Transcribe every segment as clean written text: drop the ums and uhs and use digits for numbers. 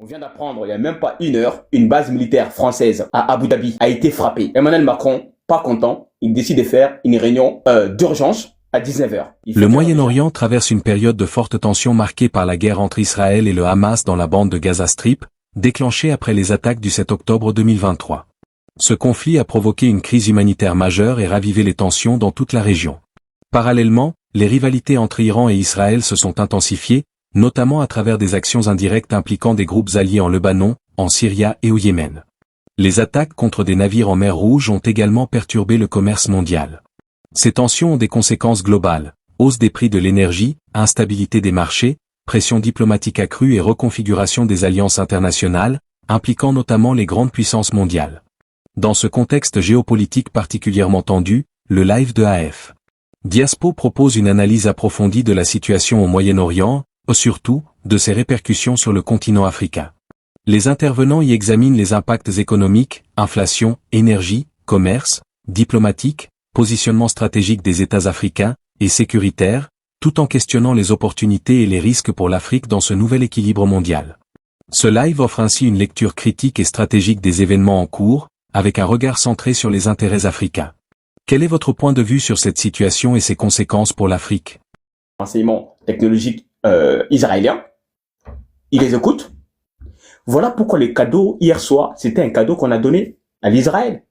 On vient d'apprendre, il n'y a même pas une heure, une base militaire française à Abu Dhabi a été frappée. Emmanuel Macron, pas content, il décide de faire une réunion d'urgence à 19h. Le Moyen-Orient traverse une période de forte tension marquée par la guerre entre Israël et le Hamas dans la bande de Gaza Strip, déclenchée après les attaques du 7 octobre 2023. Ce conflit a provoqué une crise humanitaire majeure et ravivé les tensions dans toute la région. Parallèlement, les rivalités entre Iran et Israël se sont intensifiées, notamment à travers des actions indirectes impliquant des groupes alliés en Liban, en Syrie et au Yémen. Les attaques contre des navires en mer Rouge ont également perturbé le commerce mondial. Ces tensions ont des conséquences globales, hausse des prix de l'énergie, instabilité des marchés, pression diplomatique accrue et reconfiguration des alliances internationales, impliquant notamment les grandes puissances mondiales. Dans ce contexte géopolitique particulièrement tendu, le live de AF Diaspo propose une analyse approfondie de la situation au Moyen-Orient, surtout, de ses répercussions sur le continent africain. Les intervenants y examinent les impacts économiques, inflation, énergie, commerce, diplomatique, positionnement stratégique des États africains, et sécuritaire, tout en questionnant les opportunités et les risques pour l'Afrique dans ce nouvel équilibre mondial. Ce live offre ainsi une lecture critique et stratégique des événements en cours, avec un regard centré sur les intérêts africains. Quel est votre point de vue sur cette situation et ses conséquences pour l'Afrique? Renseignements technologiques israéliens, ils les écoutent. Voilà pourquoi le cadeau hier soir, c'était un cadeau qu'on a donné à l'Israël.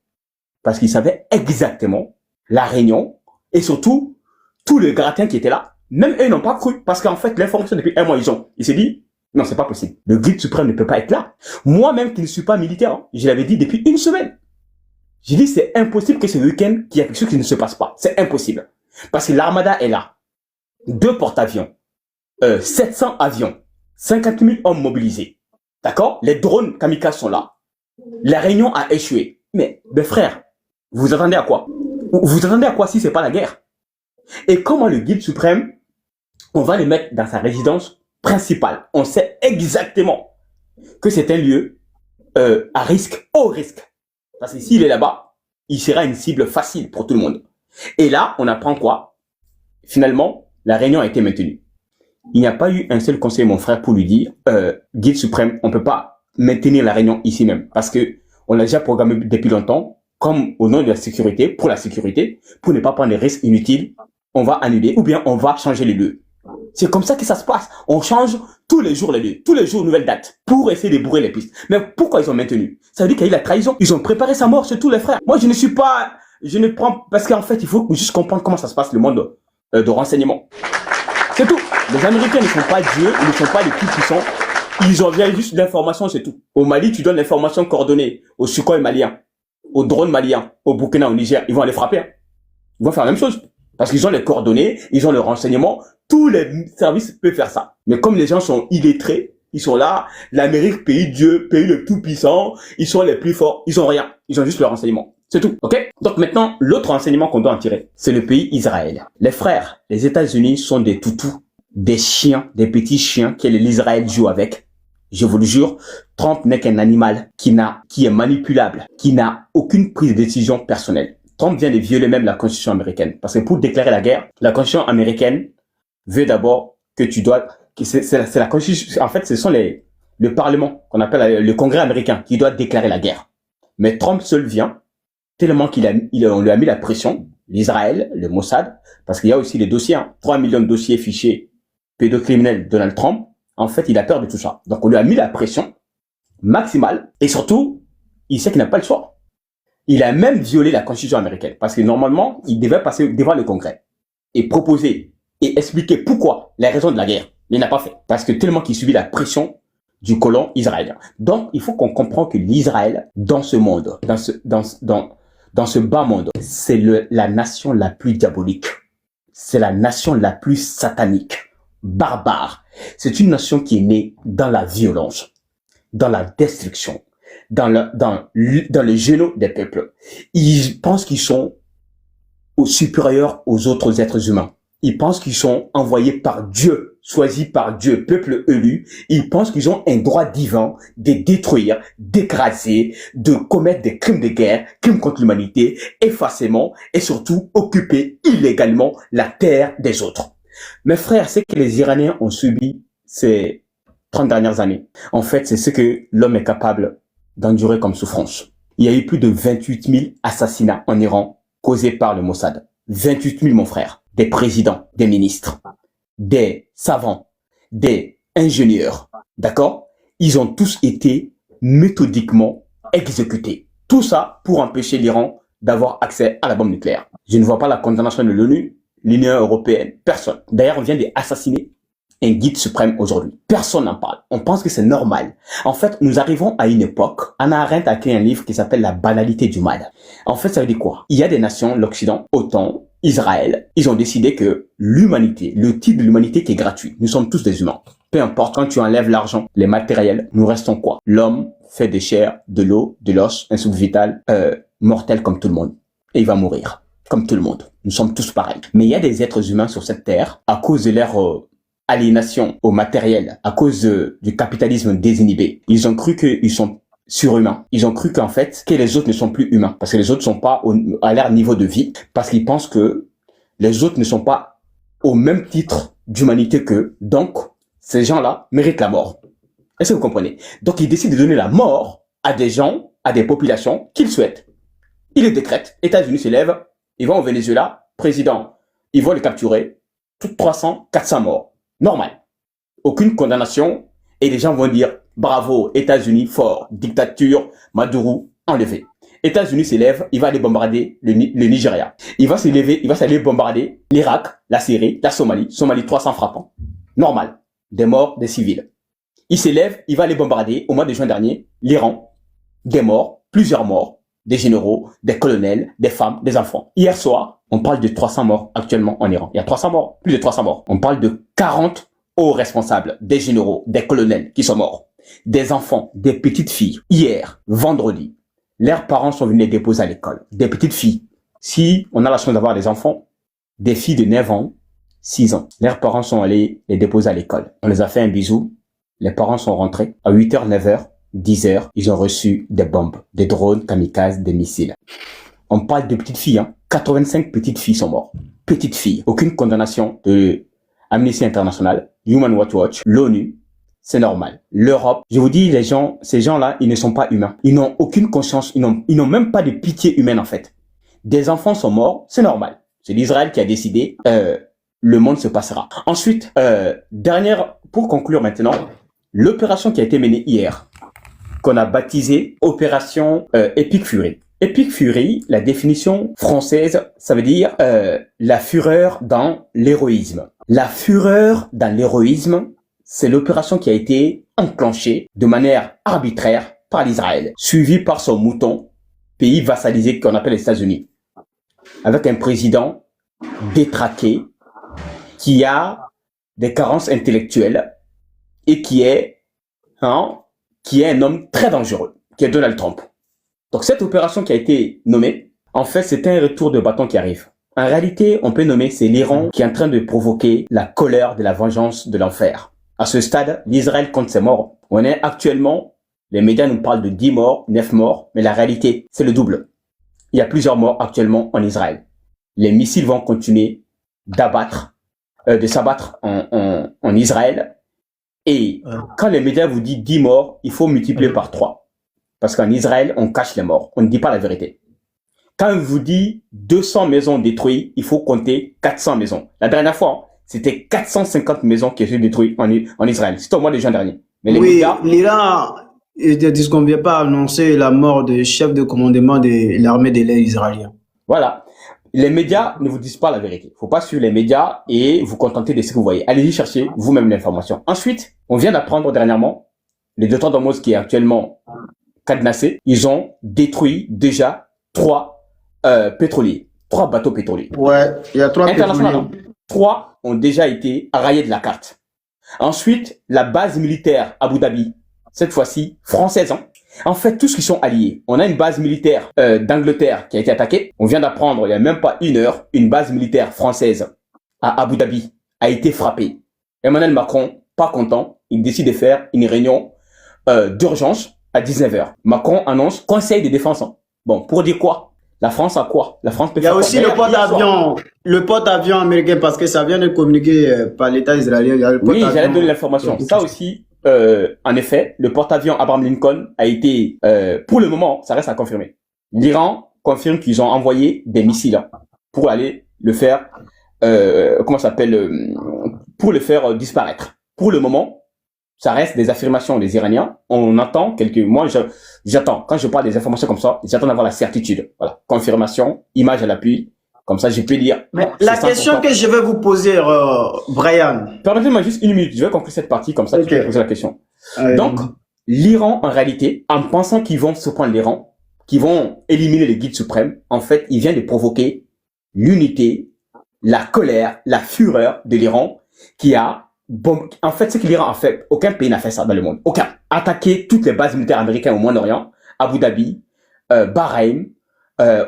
Parce qu'ils savaient exactement la réunion et surtout tous les gratiens qui étaient là. Même eux n'ont pas cru parce qu'en fait l'information depuis un mois ils s'est dit non, c'est pas possible. Le guide suprême ne peut pas être là. Moi-même qui ne suis pas militaire, hein, je l'avais dit depuis une semaine. J'ai dit c'est impossible que ce week-end qu'il y a quelque chose qui ne se passe pas. C'est impossible. Parce que l'armada est là. 2 porte-avions. 700 avions, 50 000 hommes mobilisés. D'accord? Les drones kamikazes sont là. La réunion a échoué. Mais frère, vous attendez à quoi? Vous attendez à quoi si c'est pas la guerre? Et comment le guide suprême, on va le mettre dans sa résidence principale? On sait exactement que c'est un lieu à risque, haut risque. Parce que s'il est là-bas, il sera une cible facile pour tout le monde. Et là, on apprend quoi? Finalement, la réunion a été maintenue. Il n'y a pas eu un seul conseil, mon frère, pour lui dire, guide suprême, on ne peut pas maintenir la réunion ici même. Parce que on l'a déjà programmé depuis longtemps, comme au nom de la sécurité, pour ne pas prendre des risques inutiles, on va annuler ou bien on va changer les lieux. C'est comme ça que ça se passe. On change tous les jours les lieux, tous les jours nouvelle date, pour essayer de bourrer les pistes. Mais pourquoi ils ont maintenu? Ça veut dire qu'il y a eu la trahison. Ils ont préparé sa mort, surtout les frères. Moi, je ne prends, parce qu'en fait, il faut juste comprendre comment ça se passe le monde de renseignement. C'est tout. Les Américains ne sont pas Dieu, ils ne sont pas les plus puissants. Ils envoient juste l'information, c'est tout. Au Mali, tu donnes l'information coordonnée aux Sukhoi maliens, aux drones maliens, au Burkina, au Niger. Ils vont aller frapper. Hein. Ils vont faire la même chose. Parce qu'ils ont les coordonnées, ils ont le renseignement. Tous les services peuvent faire ça. Mais comme les gens sont illettrés, ils sont là, l'Amérique, pays Dieu, pays le tout puissant, ils sont les plus forts, ils ont rien. Ils ont juste le renseignement. C'est tout, ok? Donc maintenant, l'autre renseignement qu'on doit en tirer, c'est le pays Israël. Les frères, les États-Unis sont des toutous, des chiens, des petits chiens que l'Israël joue avec. Je vous le jure, Trump n'est qu'un animal qui est manipulable, qui n'a aucune prise de décision personnelle. Trump vient de violer même la Constitution américaine. Parce que pour déclarer la guerre, la Constitution américaine veut d'abord que c'est la Constitution, en fait, ce sont le Parlement, qu'on appelle le Congrès américain, qui doit déclarer la guerre. Mais Trump seul vient, tellement on lui a mis la pression, l'Israël, le Mossad, parce qu'il y a aussi les dossiers, 3 millions de dossiers fichés pédocriminels de Donald Trump. En fait, il a peur de tout ça. Donc, on lui a mis la pression maximale. Et surtout, il sait qu'il n'a pas le choix. Il a même violé la Constitution américaine. Parce que normalement, il devait passer devant le Congrès et proposer et expliquer pourquoi, les raisons de la guerre. Mais il n'a pas fait. Parce que tellement qu'il subit la pression du colon israélien. Donc, il faut qu'on comprenne que l'Israël, dans ce monde, dans ce bas monde, c'est la nation la plus diabolique. C'est la nation la plus satanique, barbare. C'est une nation qui est née dans la violence, dans la destruction, dans le génome des peuples. Ils pensent qu'ils sont supérieurs aux autres êtres humains. Ils pensent qu'ils sont envoyés par Dieu, choisis par Dieu, peuple élu. Ils pensent qu'ils ont un droit divin de détruire, d'écraser, de commettre des crimes de guerre, crimes contre l'humanité, effacer et surtout occuper illégalement la terre des autres. Mes frères, ce que les Iraniens ont subi, c'est 30 dernières années, en fait, c'est ce que l'homme est capable d'endurer comme souffrance. Il y a eu plus de 28 000 assassinats en Iran causés par le Mossad. 28 000, mon frère. Des présidents, des ministres, des savants, des ingénieurs. D'accord? Ils ont tous été méthodiquement exécutés. Tout ça pour empêcher l'Iran d'avoir accès à la bombe nucléaire. Je ne vois pas la condamnation de l'ONU, l'Union européenne, personne. D'ailleurs, on vient d'assassiner un guide suprême aujourd'hui. Personne n'en parle. On pense que c'est normal. En fait, nous arrivons à une époque. Hannah Arendt a écrit un livre qui s'appelle La banalité du mal. En fait, ça veut dire quoi? Il y a des nations, l'Occident, OTAN, Israël, ils ont décidé que l'humanité, le type de l'humanité qui est gratuit, nous sommes tous des humains. Peu importe, quand tu enlèves l'argent, les matériels, nous restons quoi? L'homme fait des chairs, de l'eau, de l'os, un souffle vital, mortel comme tout le monde. Et il va mourir, comme tout le monde. Nous sommes tous pareils. Mais il y a des êtres humains sur cette terre, à cause de leur aliénation au matériel, à cause du capitalisme désinhibé. Ils ont cru qu'ils sont surhumains. Ils ont cru qu'en fait, que les autres ne sont plus humains. Parce que les autres ne sont pas à leur niveau de vie. Parce qu'ils pensent que les autres ne sont pas au même titre d'humanité qu'eux. Donc, ces gens-là méritent la mort. Est-ce que vous comprenez? Donc, ils décident de donner la mort à des gens, à des populations qu'ils souhaitent. Ils le décrètent. États-Unis se lèvent. Ils vont au Venezuela. Président, ils vont le capturer. Toutes 300, 400 morts. Normal. Aucune condamnation. Et les gens vont dire, bravo, États-Unis, fort, dictature, Maduro, enlevé. États-Unis s'élève, il va aller bombarder le Nigeria. Il va s'élever, il va s'aller bombarder l'Irak, la Syrie, la Somalie. Somalie, 300 frappants. Normal. Des morts, des civils. Il s'élève, il va aller bombarder, au mois de juin dernier, l'Iran. Des morts, plusieurs morts. Des généraux, des colonels, des femmes, des enfants. Hier soir, on parle de 300 morts actuellement en Iran. Il y a 300 morts, plus de 300 morts. On parle de 40 hauts responsables, des généraux, des colonels qui sont morts. Des enfants, des petites filles. Hier, vendredi, leurs parents sont venus les déposer à l'école. Des petites filles. Si on a la chance d'avoir des enfants, des filles de 9 ans, 6 ans. Leurs parents sont allés les déposer à l'école. On les a fait un bisou. Les parents sont rentrés. À 8h, 9h, 10h, ils ont reçu des bombes, des drones, kamikazes, des missiles. On parle de petites filles, hein. 85 petites filles sont mortes. Petites filles. Aucune condamnation de Amnesty International, Human Rights Watch, l'ONU. C'est normal. L'Europe, je vous dis, ces gens-là, ils ne sont pas humains. Ils n'ont aucune conscience. Ils n'ont même pas de pitié humaine, en fait. Des enfants sont morts, c'est normal. C'est l'Israël qui a décidé, le monde se passera. Ensuite, pour conclure maintenant, l'opération qui a été menée hier, qu'on a baptisée Opération Epic Fury. Epic Fury, la définition française, ça veut dire la fureur dans l'héroïsme. La fureur dans l'héroïsme, c'est l'opération qui a été enclenchée de manière arbitraire par l'Israël, suivie par son mouton, pays vassalisé qu'on appelle les États-Unis, avec un président détraqué qui a des carences intellectuelles et qui est un homme très dangereux, qui est Donald Trump. Donc cette opération qui a été nommée, en fait, c'est un retour de bâton qui arrive. En réalité, on peut nommer, c'est l'Iran qui est en train de provoquer la colère de la vengeance de l'enfer. À ce stade, l'Israël compte ses morts. On est actuellement, les médias nous parlent de 10 morts, 9 morts, mais la réalité, c'est le double. Il y a plusieurs morts actuellement en Israël. Les missiles vont continuer de s'abattre en Israël. Et quand les médias vous disent 10 morts, il faut multiplier par 3. Parce qu'en Israël, on cache les morts. On ne dit pas la vérité. Quand on vous dit 200 maisons détruites, il faut compter 400 maisons. La dernière fois, c'était 450 maisons qui étaient détruites en Israël. C'était au mois de juin dernier. Mais les médias... l'Iran ne disconvient pas à annoncer la mort du chef de commandement de l'armée de l'air israélien. Voilà. Les médias ne vous disent pas la vérité. Il ne faut pas suivre les médias et vous contenter de ce que vous voyez. Allez-y chercher vous-même l'information. Ensuite, on vient d'apprendre dernièrement, le détroit d'Ormuz qui est actuellement cadenassé, ils ont détruit déjà 3 pétroliers, 3 bateaux pétroliers. Ouais, il y a 3 pétroliers. 3 ont déjà été raillés de la carte. Ensuite, la base militaire Abu Dhabi, cette fois-ci française. En fait, tous qui sont alliés. On a une base militaire d'Angleterre qui a été attaquée. On vient d'apprendre, il n'y a même pas une heure, une base militaire française à Abu Dhabi a été frappée. Emmanuel Macron, pas content, il décide de faire une réunion d'urgence à 19h. Macron annonce conseil de défense. Bon, pour dire quoi? La France a quoi? La France peut faire quoi? Il y a aussi le porte-avions américain parce que ça vient de communiquer par l'État israélien. Oui, j'allais donner l'information. Ça aussi, en effet, le porte-avions Abraham Lincoln a été, pour le moment, ça reste à confirmer. L'Iran confirme qu'ils ont envoyé des missiles pour aller le faire, pour le faire disparaître. Pour le moment, ça reste des affirmations des Iraniens. On entend moi, j'attends. Quand je parle des informations comme ça, j'attends d'avoir la certitude. Voilà. Confirmation, image à l'appui. Comme ça, je peux dire. Mais la question que je vais vous poser, Brian. Permettez-moi juste une minute. Je vais conclure cette partie. Comme ça, tu peux poser la question. Donc, l'Iran, en réalité, en pensant qu'ils vont se prendre l'Iran, qu'ils vont éliminer le guide suprême, en fait, il vient de provoquer l'unité, la colère, la fureur de l'Iran qui a en fait, ce que l'Iran a fait, aucun pays n'a fait ça dans le monde. Aucun. Attaquer toutes les bases militaires américaines au Moyen-Orient, Abu Dhabi, Bahreïn,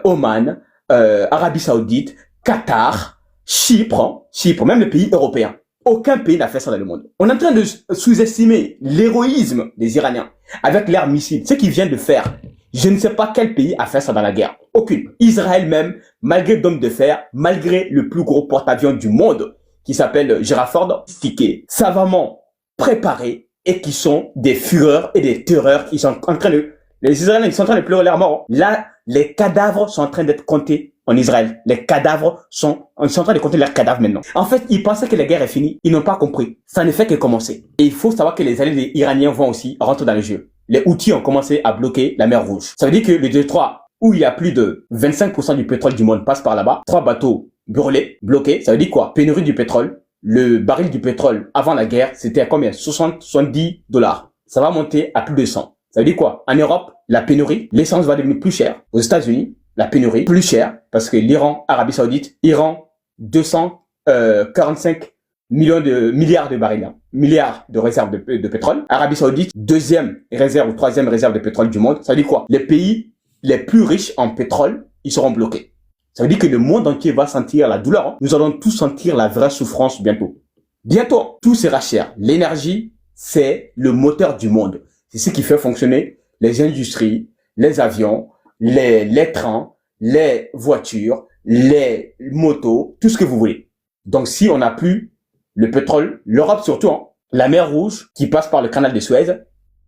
Oman, Arabie Saoudite, Qatar, Chypre, même les pays européens. Aucun pays n'a fait ça dans le monde. On est en train de sous-estimer l'héroïsme des Iraniens avec leurs missiles. Ce qu'ils viennent de faire, je ne sais pas quel pays a fait ça dans la guerre. Aucune. Israël même, malgré d'hommes de fer, malgré le plus gros porte-avions du monde, qui s'appelle Gerald Stické, savamment préparés et qui sont des fureurs et des terreurs. Les Israéliens, ils sont en train de pleurer leur mort. Là, les cadavres sont en train d'être comptés en Israël. Ils sont en train de compter leurs cadavres maintenant. En fait, ils pensaient que la guerre est finie. Ils n'ont pas compris. Ça ne fait que commencer. Et il faut savoir que les alliés iraniens vont aussi rentrer dans le jeu. Les Houthis ont commencé à bloquer la mer Rouge. Ça veut dire que le détroit, où il y a plus de 25% du pétrole du monde, passe par là-bas. 3 bateaux brûlés, bloqués. Ça veut dire quoi? Pénurie du pétrole. Le baril du pétrole avant la guerre, c'était à combien? 60, 70 dollars. Ça va monter à plus de 100. Ça veut dire quoi? En Europe, la pénurie, l'essence va devenir plus chère. Aux États-Unis, la pénurie plus chère parce que l'Iran, Arabie Saoudite, Iran, 245 milliards de barils, milliards de réserves de pétrole. Arabie Saoudite, deuxième réserve ou troisième réserve de pétrole du monde. Ça veut dire quoi? Les pays les plus riches en pétrole, ils seront bloqués. Ça veut dire que le monde entier va sentir la douleur. Nous allons tous sentir la vraie souffrance bientôt. Bientôt, tout sera cher. L'énergie, c'est le moteur du monde. C'est ce qui fait fonctionner les industries, les avions, les trains, les voitures, les motos, tout ce que vous voulez. Donc, si on n'a plus le pétrole, l'Europe surtout, la mer Rouge qui passe par le canal de Suez,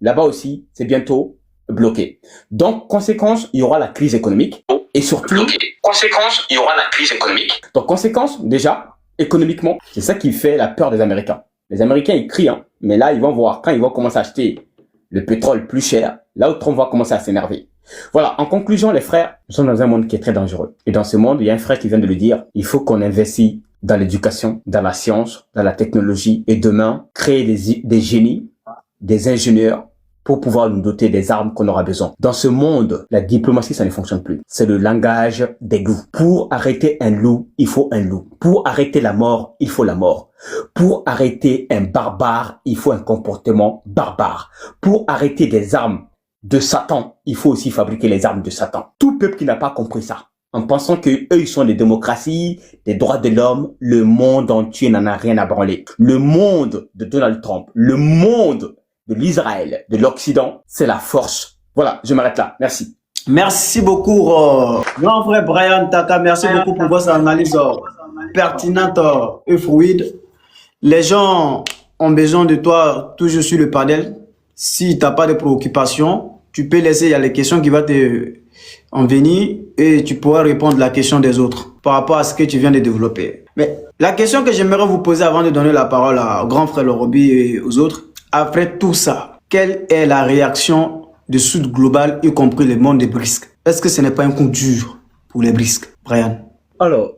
là-bas aussi, c'est bientôt bloqué. Donc, conséquence, il y aura la crise économique. Et surtout, conséquence, il y aura la crise économique. Donc, conséquence, déjà, économiquement, c'est ça qui fait la peur des Américains. Les Américains, ils crient, mais là, ils vont voir, quand ils vont commencer à acheter le pétrole plus cher, là où Trump va commencer à s'énerver. Voilà, en conclusion, les frères, nous sommes dans un monde qui est très dangereux. Et dans ce monde, il y a un frère qui vient de le dire, il faut qu'on investisse dans l'éducation, dans la science, dans la technologie, et demain, créer des génies, des ingénieurs, pour pouvoir nous doter des armes qu'on aura besoin. Dans ce monde, la diplomatie, ça ne fonctionne plus. C'est le langage des loups. Pour arrêter un loup, il faut un loup. Pour arrêter la mort, il faut la mort. Pour arrêter un barbare, il faut un comportement barbare. Pour arrêter des armes de Satan, il faut aussi fabriquer les armes de Satan. Tout peuple qui n'a pas compris ça, en pensant que eux, ils sont des démocraties, des droits de l'homme, le monde entier n'en a rien à branler. Le monde de Donald Trump, le monde de l'Israël, de l'Occident, c'est la force. Voilà, je m'arrête là. Merci. Merci beaucoup, grand frère Brian Taka. Merci beaucoup pour votre analyse pertinente et fluide. Les gens ont besoin de toi toujours sur le panel. Si tu n'as pas de préoccupations, tu peux laisser, il y a les questions qui vont te en venir et tu pourras répondre à la question des autres par rapport à ce que tu viens de développer. Mais la question que j'aimerais vous poser avant de donner la parole à grand frère Lorobi et aux autres, après tout ça, quelle est la réaction du Sud global, y compris le monde des BRICS? Est-ce que ce n'est pas un coup dur pour les BRICS, Brian? Alors,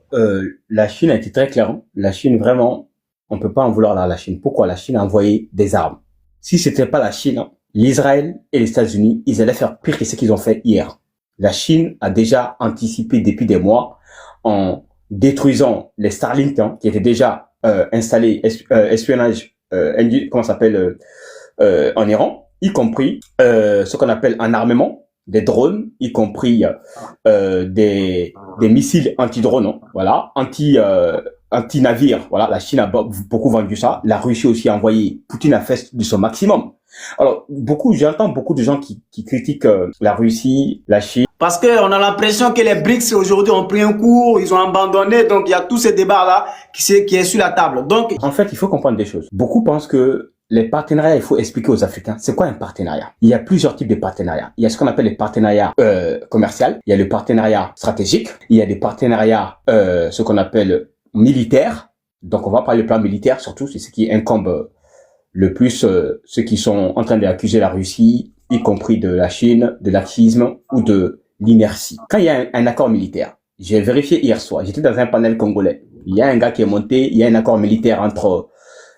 la Chine a été très claire. La Chine, vraiment, on peut pas en vouloir à la Chine. Pourquoi? La Chine a envoyé des armes. Si c'était pas la Chine, l'Israël et les États-Unis, ils allaient faire pire que ce qu'ils ont fait hier. La Chine a déjà anticipé depuis des mois en détruisant les Starlink qui étaient déjà installés, espionnage, comment ça s'appelle, en Iran, y compris ce qu'on appelle un armement, des drones, y compris des missiles anti-drones, voilà, anti-navires. Voilà, la Chine a beaucoup vendu ça. La Russie aussi a envoyé. Poutine a fait de son maximum. Alors, j'entends beaucoup de gens qui critiquent la Russie, la Chine. Parce qu'on a l'impression que les BRICS aujourd'hui ont pris un coup, ils ont abandonné, donc il y a tous ces débats-là qui est sur la table. Donc, en fait, il faut comprendre des choses. Beaucoup pensent que les partenariats, il faut expliquer aux Africains, c'est quoi un partenariat? Il y a plusieurs types de partenariats. Il y a ce qu'on appelle les partenariats commerciaux, il y a le partenariat stratégique, il y a des partenariats, ce qu'on appelle militaires. Donc, on va parler du plan militaire, surtout, c'est ce qui incombe le plus ceux qui sont en train d'accuser la Russie, y compris de la Chine, de laxisme ou de l'inertie. Quand il y a un accord militaire, j'ai vérifié hier soir, j'étais dans un panel congolais, il y a un gars qui est monté, il y a un accord militaire entre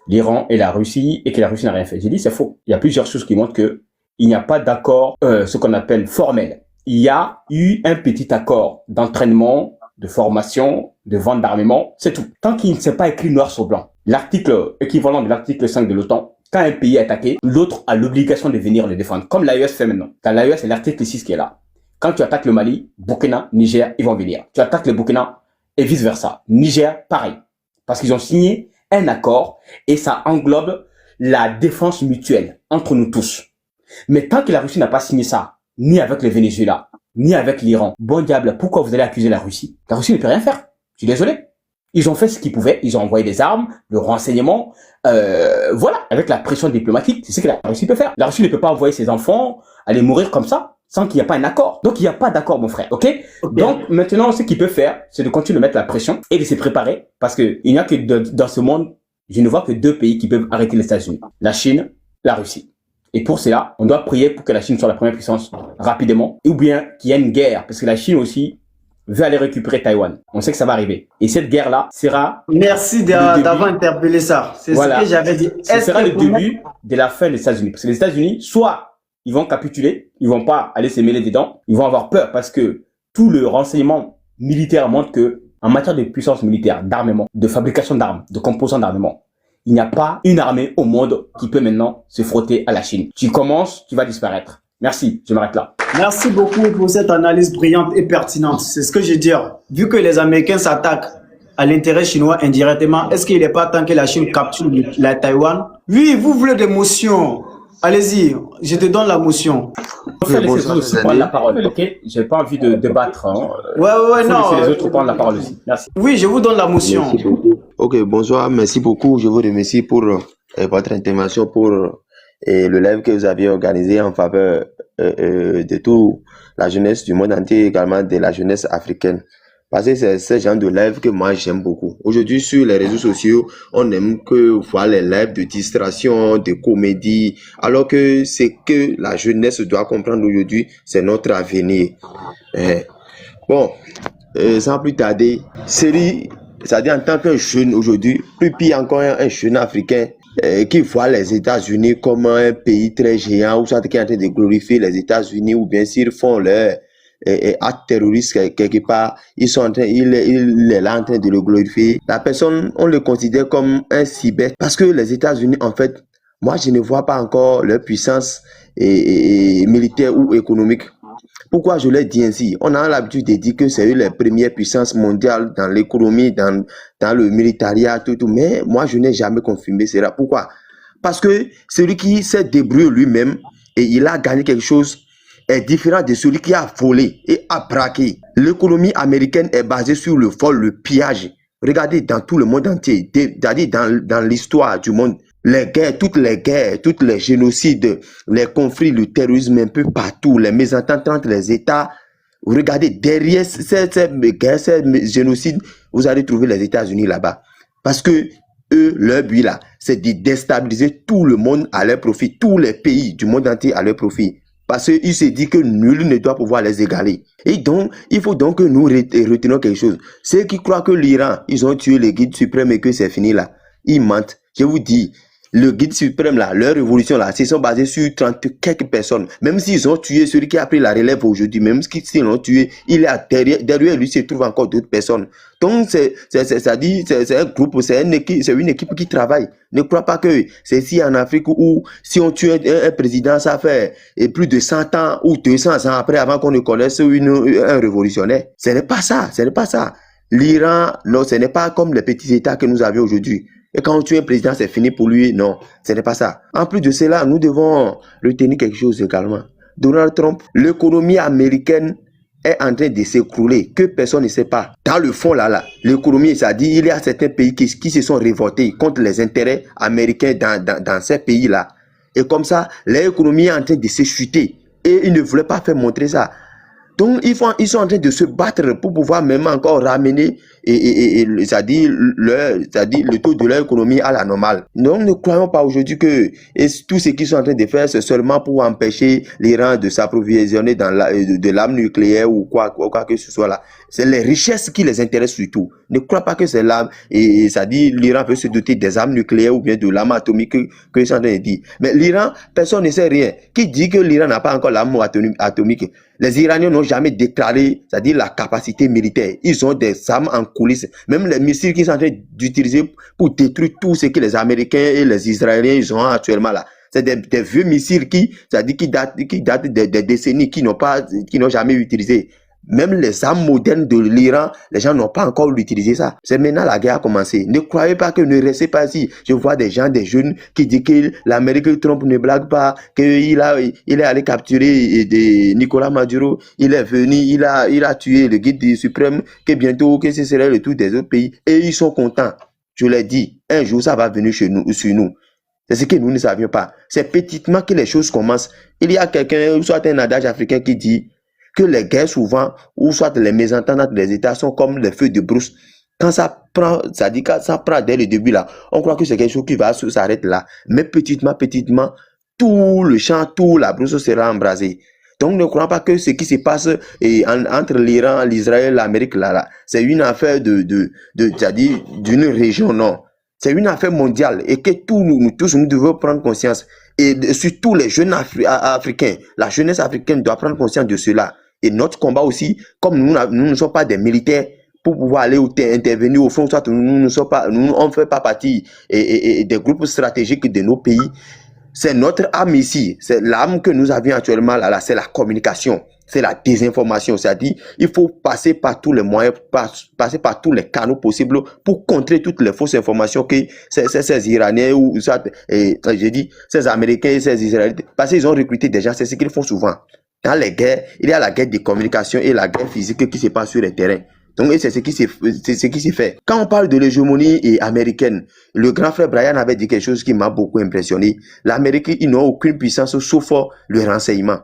l'Iran et la Russie et que la Russie n'a rien fait. J'ai dit c'est faux. Il y a plusieurs choses qui montrent que il n'y a pas d'accord, ce qu'on appelle formel. Il y a eu un petit accord d'entraînement, de formation, de vente d'armement, c'est tout. Tant qu'il ne s'est pas écrit noir sur blanc, l'article équivalent de l'article 5 de l'OTAN, quand un pays est attaqué, l'autre a l'obligation de venir le défendre, comme l'AES fait maintenant. Dans l'AES, c'est l'article 6 qui est là. Quand tu attaques le Mali, Burkina, Niger, ils vont venir. Tu attaques le Burkina et vice versa. Niger, pareil. Parce qu'ils ont signé un accord et ça englobe la défense mutuelle entre nous tous. Mais tant que la Russie n'a pas signé ça, ni avec le Venezuela, ni avec l'Iran, bon diable, pourquoi vous allez accuser la Russie? La Russie ne peut rien faire. Je suis désolé. Ils ont fait ce qu'ils pouvaient. Ils ont envoyé des armes, le renseignement. Voilà, avec la pression diplomatique, c'est ce que la Russie peut faire. La Russie ne peut pas envoyer ses enfants aller mourir comme ça sans qu'il n'y ait pas un accord. Donc, il n'y a pas d'accord, mon frère. OK? Donc, maintenant, ce qu'il peut faire, c'est de continuer de mettre la pression et de se préparer parce que il n'y a que dans ce monde, je ne vois que deux pays qui peuvent arrêter les États-Unis. La Chine, la Russie. Et pour cela, on doit prier pour que la Chine soit la première puissance rapidement ou bien qu'il y ait une guerre parce que la Chine aussi veut aller récupérer Taïwan. On sait que ça va arriver. Et cette guerre-là sera... Merci d'avoir interpellé ça. C'est ce que j'avais dit. Ce sera le début de la fin des États-Unis. Parce que les États-Unis, soit ils vont capituler, ils vont pas aller se mêler dedans, ils vont avoir peur parce que tout le renseignement militaire montre que en matière de puissance militaire, d'armement, de fabrication d'armes, de composants d'armement, il n'y a pas une armée au monde qui peut maintenant se frotter à la Chine. Tu commences, tu vas disparaître. Merci, je m'arrête là. Merci beaucoup pour cette analyse brillante et pertinente. C'est ce que je veux dire. Vu que les Américains s'attaquent à l'intérêt chinois indirectement, est-ce qu'il n'est pas temps que la Chine capture la Taïwan? Oui, vous voulez des motions. Allez-y, je te donne la motion. Je vais laisser les autres aussi prendre la parole, ok? J'ai pas envie de débattre. Hein. Ouais, non. Laisser les autres prendre la parole aussi. Merci. Oui, je vous donne la motion. Merci beaucoup. Ok, bonsoir, merci beaucoup. Je vous remercie pour votre intervention, pour le live que vous avez organisé en faveur de toute la jeunesse du monde entier, également de la jeunesse africaine. Parce que c'est ce genre de live que moi j'aime beaucoup. Aujourd'hui sur les réseaux sociaux, on aime que voir les lives de distraction, de comédie, alors que c'est que la jeunesse doit comprendre aujourd'hui, c'est notre avenir. Bon, sans plus tarder, c'est-à-dire en tant qu'un jeune aujourd'hui, plus pire encore un jeune africain qui voit les États-Unis comme un pays très géant, ou soit qui est en train de glorifier les États-Unis, ou bien s'ils font leur acte terroriste quelque part, il est là en train de le glorifier. La personne, on le considère comme un cyber, parce que les États-Unis, en fait, moi je ne vois pas encore leur puissance militaire ou économique. Pourquoi je l'ai dit ainsi? On a l'habitude de dire que c'est eux les premières puissances mondiales dans l'économie, dans le militaire, tout, mais moi je n'ai jamais confirmé cela. Pourquoi? Parce que celui qui s'est débrouillé lui-même et il a gagné quelque chose est différent de celui qui a volé et a braqué. L'économie américaine est basée sur le vol, le pillage. Regardez dans tout le monde entier, c'est-à-dire dans l'histoire du monde, les guerres, toutes les génocides, les conflits, le terrorisme un peu partout, les mésententes entre les États. Regardez, derrière ces guerres, ces génocides, vous allez trouver les États-Unis là-bas. Parce que eux, leur but là, c'est de déstabiliser tout le monde à leur profit, tous les pays du monde entier à leur profit. Parce qu'il se dit que nul ne doit pouvoir les égaler. Et donc, il faut donc que nous retenions quelque chose. Ceux qui croient que l'Iran, ils ont tué le guide suprême et que c'est fini là, ils mentent. Je vous dis, le guide suprême là, leur révolution là, ils sont basés sur 30 quelques personnes. Même s'ils ont tué celui qui a pris la relève aujourd'hui, même s'ils l'ont tué, il est derrière lui se trouve encore d'autres personnes. Donc c'est un groupe, c'est une équipe qui travaille. Ne crois pas que c'est ici en Afrique où si on tue un président, ça fait plus de 100 ans ou 200 ans après avant qu'on ne connaisse un révolutionnaire. Ce n'est pas ça, ce n'est pas ça. L'Iran, non, ce n'est pas comme les petits États que nous avions aujourd'hui. Et quand on tue un président, c'est fini pour lui. Non, ce n'est pas ça. En plus de cela, nous devons retenir quelque chose également. Donald Trump, l'économie américaine est en train de s'écrouler, que personne ne sait pas. Dans le fond, là, l'économie, ça dit, il y a certains pays qui se sont révoltés contre les intérêts américains dans ces pays-là. Et comme ça, l'économie est en train de se chuter. Et ils ne voulaient pas faire montrer ça. Donc, ils sont en train de se battre pour pouvoir même encore ramener c'est-à-dire le taux de leur économie à la normale. Donc, ne croyons pas aujourd'hui que tout ce qu'ils sont en train de faire, c'est seulement pour empêcher l'Iran de s'approvisionner de l'arme nucléaire ou quoi que ce soit là. C'est les richesses qui les intéressent surtout. Ne crois pas que c'est l'arme, c'est-à-dire l'Iran peut se doter des armes nucléaires ou bien de l'arme atomique que ils sont en train de dire. Mais l'Iran, personne ne sait rien. Qui dit que l'Iran n'a pas encore l'arme atomique? Les Iraniens n'ont jamais déclaré, c'est-à-dire la capacité militaire. Ils ont des armes en coulisses. Même les missiles qu'ils sont en train d'utiliser pour détruire tout ce que les Américains et les Israéliens ils ont actuellement là. C'est des vieux missiles qui datent des décennies, qui n'ont jamais utilisé. Même les armes modernes de l'Iran, les gens n'ont pas encore utilisé ça. C'est maintenant la guerre a commencé. Ne croyez pas que ne restez pas ici. Je vois des jeunes qui disent que l'Amérique Trump ne blague pas, qu'il est allé capturer Nicolas Maduro, il est venu, il a tué le guide suprême, que bientôt, que ce serait le tour des autres pays. Et ils sont contents. Je l'ai dit, un jour ça va venir sur nous. C'est ce que nous ne savions pas. C'est petitement que les choses commencent. Il y a quelqu'un, soit un adage africain qui dit que les guerres souvent, ou soit les mésentendances des États sont comme les feux de brousse. Quand ça prend, ça dit quand ça prend dès le début là, on croit que c'est quelque chose qui va s'arrêter là. Mais petitement, tout le champ, toute la brousse sera embrasée. Donc ne croyons pas que ce qui se passe entre l'Iran, l'Israël, l'Amérique là, c'est une affaire c'est-à-dire d'une région, non. C'est une affaire mondiale et que nous tous nous devons prendre conscience. Et surtout les jeunes africains, la jeunesse africaine doit prendre conscience de cela. Et notre combat aussi, comme nous ne sommes pas des militaires pour pouvoir aller intervenir au front, soit nous ne faisons pas partie des groupes stratégiques de nos pays. C'est notre arme ici, c'est l'arme que nous avions actuellement là, c'est la communication, c'est la désinformation. C'est-à-dire, il faut passer par tous les moyens, passer par tous les canaux possibles pour contrer toutes les fausses informations que ces Iraniens ou ces Américains et ces Israéliens, parce qu'ils ont recruté des gens, c'est ce qu'ils font souvent. Dans les guerres, il y a la guerre de communication et la guerre physique qui se passe sur le terrain. Donc, c'est ce qui s'est fait. Quand on parle de l'hégémonie américaine, le grand frère Brian avait dit quelque chose qui m'a beaucoup impressionné. L'Amérique, ils n'ont aucune puissance sauf le renseignement.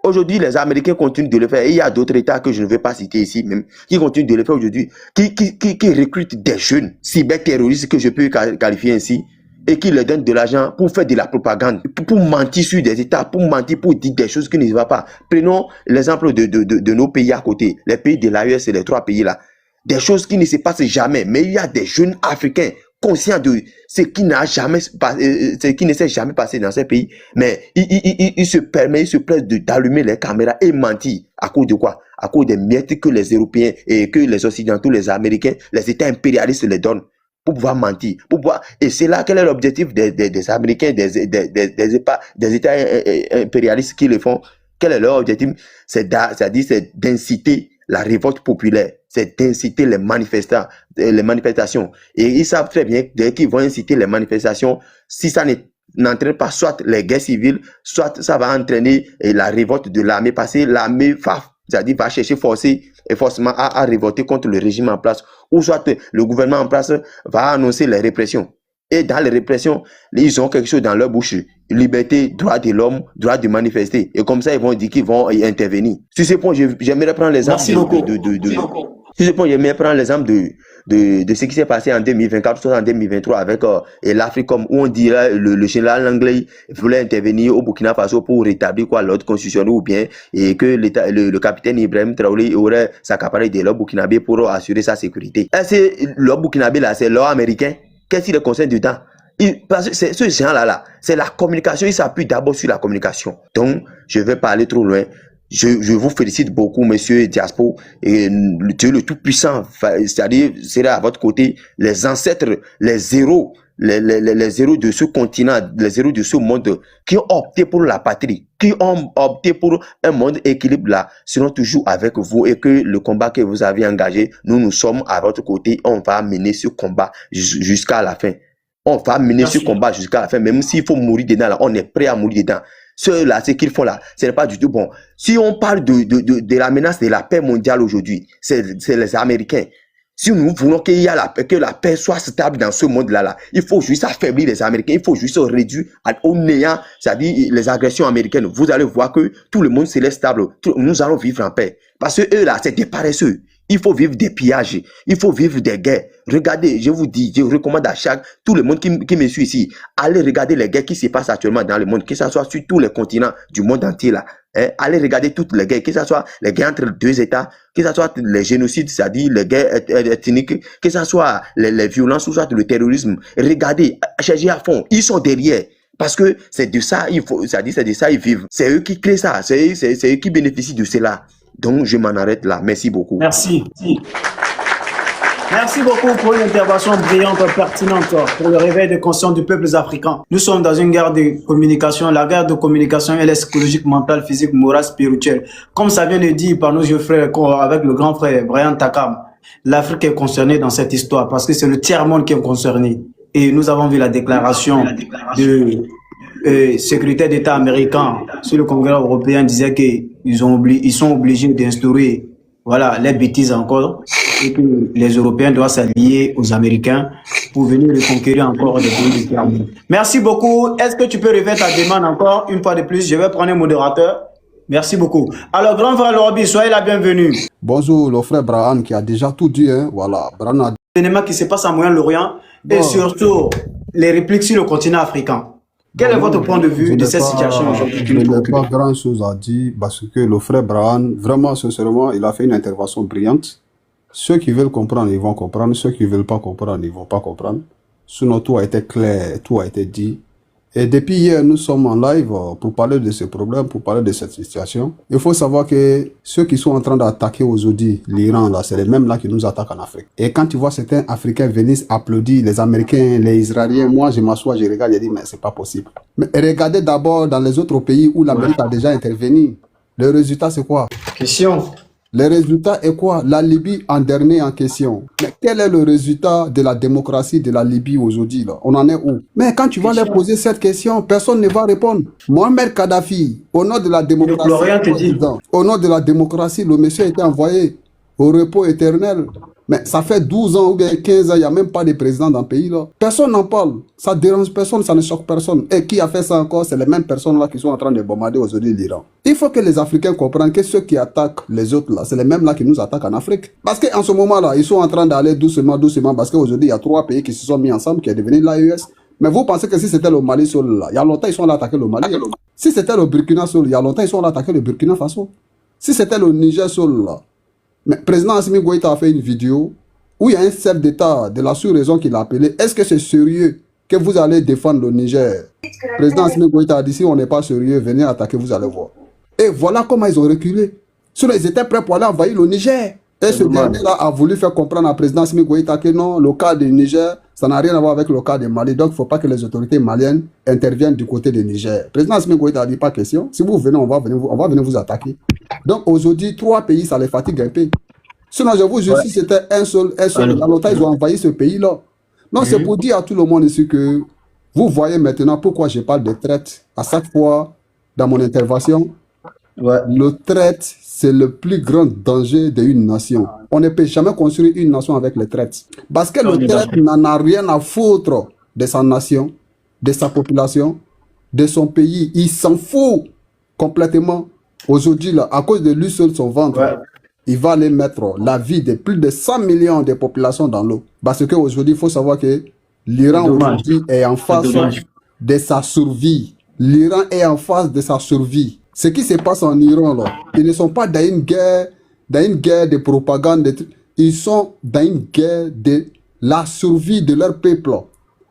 Aujourd'hui, les Américains continuent de le faire. Et il y a d'autres États que je ne vais pas citer ici même, qui continuent de le faire aujourd'hui, qui recrutent des jeunes cyberterroristes que je peux qualifier ainsi, et qui leur donnent de l'argent pour faire de la propagande, pour mentir sur des États, pour mentir, pour dire des choses qui ne vont pas. Prenons l'exemple de nos pays à côté, les pays de l'AES et les 3 pays là. Des choses qui ne se passent jamais, mais il y a des jeunes Africains conscients de ce qui ne s'est jamais passé dans ces pays, mais ils se plaisent d'allumer les caméras et mentir. À cause de quoi? À cause des miettes que les Européens et que les Occidentaux, les Américains, les États impérialistes les donnent. Pour pouvoir mentir, et c'est là quel est l'objectif des Américains, des États impérialistes qui le font. Quel est leur objectif? C'est d'inciter la révolte populaire, c'est d'inciter les manifestations. Et ils savent très bien dès qu'ils vont inciter les manifestations, si ça n'entraîne pas soit les guerres civiles, soit ça va entraîner la révolte de l'armée, parce que l'armée va chercher forcément à révolter contre le régime en place, ou soit le gouvernement en place va annoncer les répressions. Et dans les répressions, ils ont quelque chose dans leur bouche: liberté, droit de l'homme, droit de manifester. Et comme ça, ils vont dire qu'ils vont y intervenir. Sur ce point, j'aimerais prendre l'exemple de ce qui s'est passé en 2024, soit en 2023 avec l'Africom, où on dirait le général anglais voulait intervenir au Burkina Faso pour rétablir l'ordre constitutionnel, ou bien et que le capitaine Ibrahim Traoré aurait s'accaparé de l'ordre burkinabé pour assurer sa sécurité. Est-ce que l'ordre burkinabé là, c'est l'ordre américain? Qu'est-ce qui le concerne dedans? Parce que ce genre-là, c'est la communication, il s'appuie d'abord sur la communication. Donc, je vais pas aller trop loin. Je vous félicite beaucoup, monsieur Diaspo, et Dieu le Tout-Puissant, c'est-à-dire, sera à votre côté, les ancêtres, les héros, les héros de ce continent, les héros de ce monde, qui ont opté pour la patrie, qui ont opté pour un monde équilibre là, seront toujours avec vous, et que le combat que vous avez engagé, nous sommes à votre côté, on va mener ce combat jusqu'à la fin. On va mener ce combat jusqu'à la fin, même s'il faut mourir dedans là, on est prêt à mourir dedans. Ceux-là, ce qu'ils font là, ce n'est pas du tout bon. Si on parle de la menace de la paix mondiale aujourd'hui, c'est les Américains. Si nous voulons que la paix soit stable dans ce monde-là, il faut juste affaiblir les Américains, il faut juste réduire au néant, c'est-à-dire les agressions américaines. Vous allez voir que tout le monde serait stable. Nous allons vivre en paix. Parce que eux là, c'est des paresseux. Il faut vivre des pillages, il faut vivre des guerres. Regardez, je vous dis, je recommande à tout le monde qui me suit ici, allez regarder les guerres qui se passent actuellement dans le monde, que ce soit sur tous les continents du monde entier là. Allez regarder toutes les guerres, que ce soit les guerres entre deux États, que ce soit les génocides, c'est-à-dire les guerres ethniques, que ce soit les violences, ou soit le terrorisme. Regardez, cherchez à fond, ils sont derrière. Parce que c'est de ça, c'est de ça ils vivent. C'est eux qui créent ça, c'est eux qui bénéficient de cela. Donc, je m'en arrête là. Merci beaucoup. Merci. Merci beaucoup pour une intervention brillante, pertinente pour le réveil de conscience du peuple africain. Nous sommes dans une guerre de communication. La guerre de communication, elle est psychologique, mentale, physique, morale, spirituelle. Comme ça vient de dire par nos vieux frères, avec le grand frère Brian Takam, l'Afrique est concernée dans cette histoire parce que c'est le tiers-monde qui est concerné. Et nous avons vu la déclaration de secrétaire d'État américain sur le Congrès européen disait qu'ils sont obligés d'instaurer les bêtises encore et que les Européens doivent s'allier aux Américains pour venir reconquérir encore des pays du tiers-monde. Merci beaucoup. Est-ce que tu peux refaire ta demande encore une fois de plus? Je vais prendre un modérateur. Merci beaucoup. Alors, grand frère Lorobi, soyez la bienvenue. Bonjour, le frère Brian qui a déjà tout dit. Voilà, Brian a... L'événement qui se passe à Moyen-Orient et surtout les répliques sur le continent africain. Quel est votre point de vue de cette situation aujourd'hui? Je n'ai pas grand chose à dire parce que le frère Brian, vraiment, sincèrement, il a fait une intervention brillante. Ceux qui veulent comprendre, ils vont comprendre. Ceux qui ne veulent pas comprendre, ils ne vont pas comprendre. Sinon, tout a été clair, tout a été dit. Et depuis hier, nous sommes en live pour parler de ce problème, pour parler de cette situation. Il faut savoir que ceux qui sont en train d'attaquer aujourd'hui l'Iran, là, c'est les mêmes là qui nous attaquent en Afrique. Et quand tu vois certains Africains venir applaudir les Américains, les Israéliens, moi je m'assois, je regarde, je dis mais c'est pas possible. Mais regardez d'abord dans les autres pays où l'Amérique a déjà intervenu. Le résultat c'est quoi? Question. Le résultat est quoi? La Libye en dernier en question. Mais quel est le résultat de la démocratie de la Libye aujourd'hui là? On en est où? Mais quand tu vas leur poser cette question, personne ne va répondre. Mohamed Kadhafi, au nom de la démocratie, au nom de la démocratie, le monsieur a été envoyé au repos éternel. Mais ça fait 12 ans ou bien 15 ans, il n'y a même pas de président dans le pays là. Personne n'en parle. Ça dérange personne, ça ne choque personne. Et qui a fait ça encore? C'est les mêmes personnes là qui sont en train de bombarder aujourd'hui l'Iran. Il faut que les Africains comprennent que ceux qui attaquent les autres là, c'est les mêmes là qui nous attaquent en Afrique. Parce qu'en ce moment là, ils sont en train d'aller doucement, doucement, parce qu'aujourd'hui il y a 3 pays qui se sont mis ensemble, qui est devenu l'AES. Mais vous pensez que si c'était le Mali seul là, il y a longtemps ils sont allés attaquer le Mali. Si c'était le Burkina seul, il y a longtemps ils sont allés attaquer le Burkina Faso. Si c'était le Niger seul là. Mais le président Assimi Goïta a fait une vidéo où il y a un chef d'État de la sous-région qui l'a appelé. Est-ce que c'est sérieux que vous allez défendre le Niger? Le président Assimi Goïta a dit si on n'est pas sérieux, venez attaquer, vous allez voir. Et voilà comment ils ont reculé. Sinon, ils étaient prêts pour aller envahir le Niger. Et ce dernier-là a voulu faire comprendre à président Assimi Goïta que non, le cas du Niger, ça n'a rien à voir avec le cas du Mali. Donc, il ne faut pas que les autorités maliennes interviennent du côté du Niger. Le président Assimi Goïta a dit pas question. Si vous venez, on va venir vous attaquer. Donc, aujourd'hui, 3 pays, ça les fatigue un peu. Sinon, je vous jure, si c'était un seul, il y a longtemps, ils ont envahi ce pays-là. Donc, c'est pour dire à tout le monde ici que vous voyez maintenant pourquoi je parle de traite à chaque fois dans mon intervention. Le traite, c'est le plus grand danger d'une nation. On ne peut jamais construire une nation avec le traite. Parce que le traite n'en a rien à foutre de sa nation, de sa population, de son pays. Il s'en fout complètement. Aujourd'hui, là, à cause de lui seul, son ventre. Il va aller mettre la vie de plus de 100 millions de populations dans l'eau. Parce qu'aujourd'hui, il faut savoir que l'Iran aujourd'hui est en face de sa survie. L'Iran est en face de sa survie. Ce qui se passe en Iran, là, ils ne sont pas dans une guerre de propagande. Ils sont dans une guerre de la survie de leur peuple.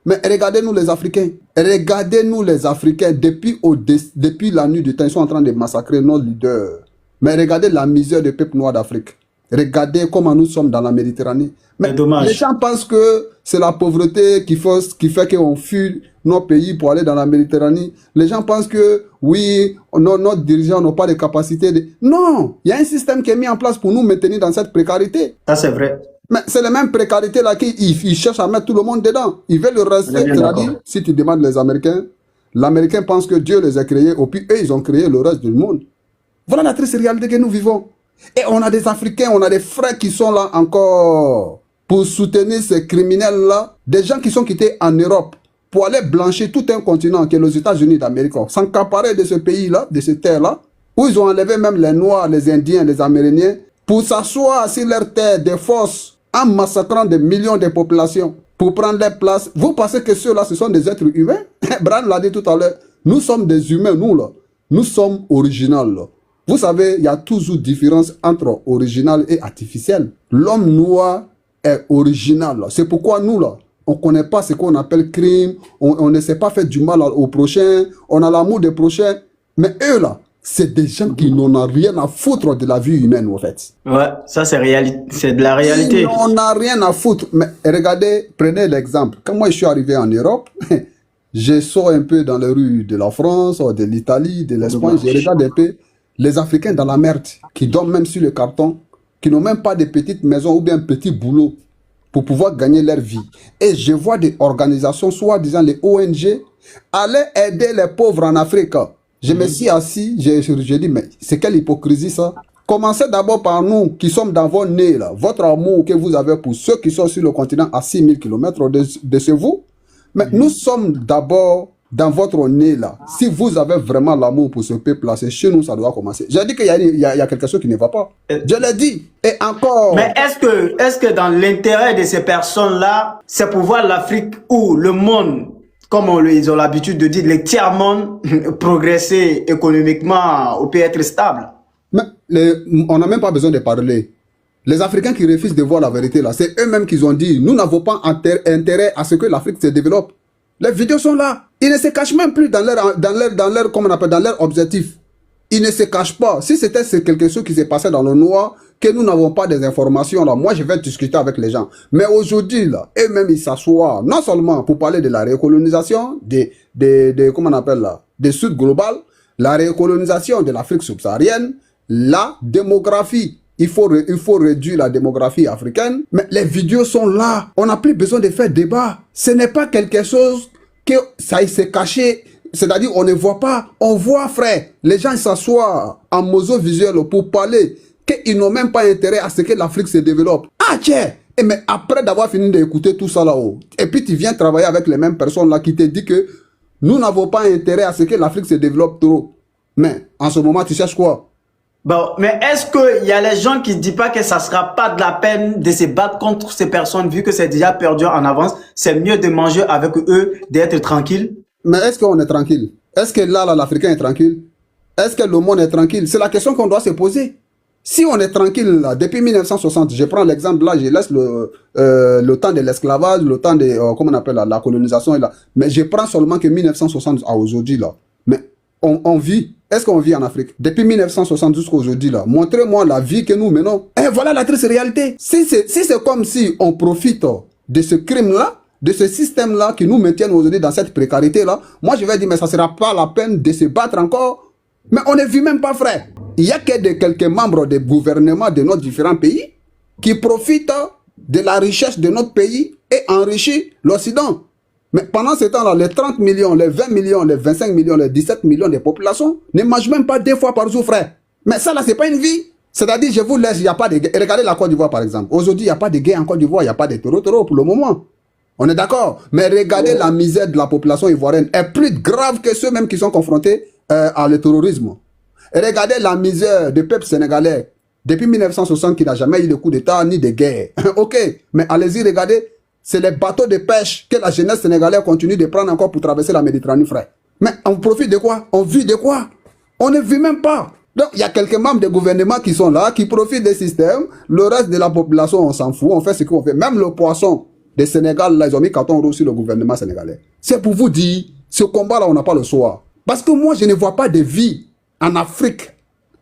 Mais regardez-nous les Africains. Regardez-nous les Africains. Depuis la nuit du temps, ils sont en train de massacrer nos leaders. Mais regardez la misère des peuples noirs d'Afrique. Regardez comment nous sommes dans la Méditerranée. Mais les gens pensent que c'est la pauvreté qui fait qu'on fuit nos pays pour aller dans la Méditerranée. Les gens pensent que, oui, nos dirigeants n'ont pas de capacité de... Non, il y a un système qui est mis en place pour nous maintenir dans cette précarité. Ça, c'est vrai. Mais c'est la même précarité là qu'ils cherchent à mettre tout le monde dedans. Ils veulent le rester. C'est-à-dire, si tu demandes les Américains, L'Américain pense que Dieu les a créés, et puis eux, ils ont créé le reste du monde. Voilà la triste réalité que nous vivons. Et on a des Africains, on a des frères qui sont là encore pour soutenir ces criminels-là. Des gens qui sont quittés en Europe pour aller blanchir tout un continent qui est les États-Unis d'Amérique, s'emparer de ce pays-là, de cette terre-là, où ils ont enlevé même les Noirs, les Indiens, les Amérindiens, pour s'asseoir sur leur terre des forces en massacrant des millions de populations pour prendre leur place. Vous pensez que ceux-là, ce sont des êtres humains? Bran l'a dit tout à l'heure. Nous sommes des humains, nous, là. Nous sommes originaux, là. Vous savez, il y a toujours différence entre original et artificiel. L'homme noir est original. C'est pourquoi nous, là, on ne connaît pas ce qu'on appelle crime. On ne sait pas faire du mal au prochain. On a l'amour des prochains. Mais eux, là, c'est des gens qui n'en ont rien à foutre de la vie humaine, en fait. Ouais, ça c'est de la réalité. Ils n'en ont rien à foutre. Mais regardez, prenez l'exemple. Quand moi je suis arrivé en Europe, je sors un peu dans les rues de la France, de l'Italie, de l'Espagne, je regarde un peu les Africains dans la merde, qui dorment même sur le carton, qui n'ont même pas de petites maisons ou bien un petit boulot pour pouvoir gagner leur vie. Et je vois des organisations, soi-disant les ONG, aller aider les pauvres en Afrique. Je me suis assis, je dis, mais c'est quelle hypocrisie ça? Commencez d'abord par nous qui sommes dans vos nez, là. Votre amour que vous avez pour ceux qui sont sur le continent à 6000 km de chez vous. Mais nous sommes d'abord dans votre nez là. Si vous avez vraiment l'amour pour ce peuple là, c'est chez nous ça doit commencer. J'ai dit qu'il y a quelque chose qui ne va pas. Je l'ai dit. Et encore. Mais est-ce que dans l'intérêt de ces personnes-là, c'est pour voir l'Afrique ou le monde, comme ils ont l'habitude de dire, le tiers-monde progresser économiquement ou peut être stable? Mais on n'a même pas besoin de parler. Les Africains qui refusent de voir la vérité là, c'est eux-mêmes qui ont dit, nous n'avons pas intérêt à ce que l'Afrique se développe. Les vidéos sont là. Ils ne se cachent même plus dans leur, comment on appelle, dans leur objectif. Ils ne se cachent pas. Si c'était quelque chose qui s'est passé dans le noir, que nous n'avons pas des informations là, moi je vais discuter avec les gens. Mais aujourd'hui là, eux-mêmes ils s'assoient, non seulement pour parler de la récolonisation, comment on appelle là, des Sud global, la récolonisation de l'Afrique subsaharienne, la démographie. Il faut réduire la démographie africaine. Mais les vidéos sont là. On n'a plus besoin de faire débat. Ce n'est pas quelque chose que ça s'est caché. C'est-à-dire, on ne voit pas. On voit, frère. Les gens s'assoient en mozo visuel pour parler qu'ils n'ont même pas intérêt à ce que l'Afrique se développe. Ah, tiens! Et mais après d'avoir fini d'écouter tout ça là-haut, et puis tu viens travailler avec les mêmes personnes là qui te disent que nous n'avons pas intérêt à ce que l'Afrique se développe trop. Mais en ce moment, tu cherches quoi? Bon, mais est-ce qu'il y a les gens qui ne disent pas que ça ne sera pas de la peine de se battre contre ces personnes vu que c'est déjà perdu en avance? C'est mieux de manger avec eux, d'être tranquille? Mais est-ce qu'on est tranquille? Est-ce que là, l'Africain est tranquille? Est-ce que le monde est tranquille? C'est la question qu'on doit se poser. Si on est tranquille là, depuis 1960, je prends l'exemple là, je laisse le temps de l'esclavage, le temps de, comment on appelle la colonisation là. Mais je prends seulement que 1960 à aujourd'hui là. Mais on vit. Est-ce qu'on vit en Afrique? Depuis 1960 jusqu'à aujourd'hui là, montrez-moi la vie que nous menons. Et voilà la triste réalité. Si c'est comme si on profite de ce crime-là, de ce système-là qui nous maintient aujourd'hui dans cette précarité-là, moi je vais dire, mais ça ne sera pas la peine de se battre encore. Mais on ne vit même pas, frère. Il n'y a que quelques membres des gouvernements de nos différents pays qui profitent de la richesse de notre pays et enrichissent l'Occident. Mais pendant ce temps-là, les 30 millions, les 20 millions, les 25 millions, les 17 millions de population ne mangent même pas 2 fois par jour, frère. Mais ça, là, c'est pas une vie. C'est-à-dire, je vous laisse, il n'y a pas de guerre. Regardez la Côte d'Ivoire, par exemple. Aujourd'hui, il n'y a pas de guerre en Côte d'Ivoire, il n'y a pas de terreau pour le moment. On est d'accord. Mais regardez la misère de la population ivoirienne est plus grave que ceux même qui sont confrontés à le terrorisme. Et regardez la misère du peuple sénégalais. Depuis 1960, qui n'a jamais eu de coup d'État ni de guerre. Ok, mais allez-y, regardez. C'est les bateaux de pêche que la jeunesse sénégalaise continue de prendre encore pour traverser la Méditerranée, frère. Mais on profite de quoi? On vit de quoi? On ne vit même pas. Donc, il y a quelques membres du gouvernement qui sont là, qui profitent des systèmes. Le reste de la population, on s'en fout. On fait ce qu'on fait. Même le poisson des Sénégal, là, ils ont mis carton rouge sur le gouvernement sénégalais. C'est pour vous dire, ce combat-là, on n'a pas le choix. Parce que moi, je ne vois pas de vie en Afrique.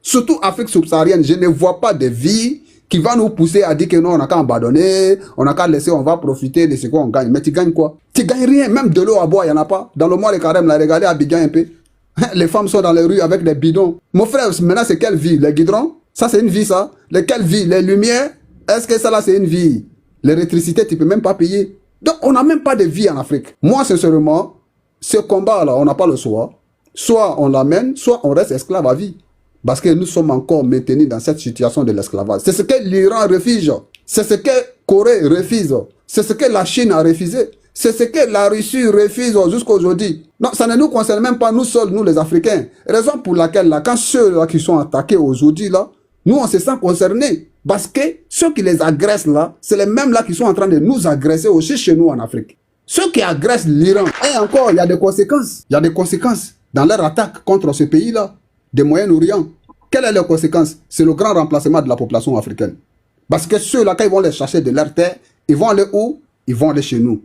Surtout Afrique subsaharienne, je ne vois pas de vie qui va nous pousser à dire que non, on n'a qu'à abandonner, on n'a qu'à laisser, on va profiter de ce qu'on gagne. Mais tu gagnes quoi? Tu gagnes rien, même de l'eau à boire, il n'y en a pas. Dans le mois de Carême, là, regardez Abidjan un peu. Les femmes sont dans les rues avec des bidons. Mon frère, maintenant, c'est quelle vie? Les guidrons? Ça, c'est une vie, ça. Quelle vie? Les lumières? Est-ce que ça, là, c'est une vie? L'électricité, tu ne peux même pas payer. Donc, on n'a même pas de vie en Afrique. Moi, sincèrement, ce combat-là, on n'a pas le choix. Soit on l'amène, soit on reste esclave à vie. Parce que nous sommes encore maintenus dans cette situation de l'esclavage. C'est ce que l'Iran refuse. C'est ce que Corée refuse. C'est ce que la Chine a refusé. C'est ce que la Russie refuse jusqu'à aujourd'hui. Non, ça ne nous concerne même pas nous seuls, nous les Africains. Raison pour laquelle, là, quand ceux-là qui sont attaqués aujourd'hui, là, nous, on se sent concernés. Parce que ceux qui les agressent, là, c'est les mêmes là qui sont en train de nous agresser aussi chez nous en Afrique. Ceux qui agressent l'Iran, et encore, il y a des conséquences. Il y a des conséquences dans leur attaque contre ce pays-là, des Moyen-Orient. Quelles sont les conséquences? C'est le grand remplacement de la population africaine. Parce que ceux-là, quand ils vont les chercher de leur terre, ils vont aller où? Ils vont aller chez nous.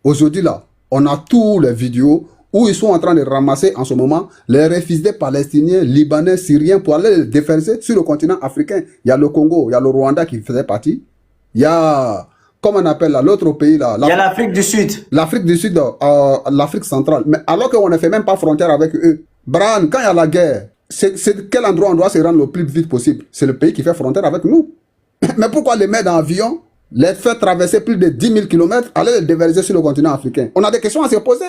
Aujourd'hui, là, on a tous les vidéos où ils sont en train de ramasser en ce moment les réfugiés palestiniens, libanais, syriens pour aller les déverser sur le continent africain. Il y a le Congo, il y a le Rwanda qui faisait partie. Il y a, comment on appelle là, l'autre pays là. Il y a l'Afrique du Sud. L'Afrique du Sud, l'Afrique centrale. Mais alors qu'on ne fait même pas frontière avec eux. Bran, quand il y a la guerre, c'est quel endroit on doit se rendre le plus vite possible? C'est le pays qui fait frontière avec nous. Mais pourquoi les mettre dans l'avion, les faire traverser plus de 10 000 km, aller les déverser sur le continent africain? On a des questions à se poser.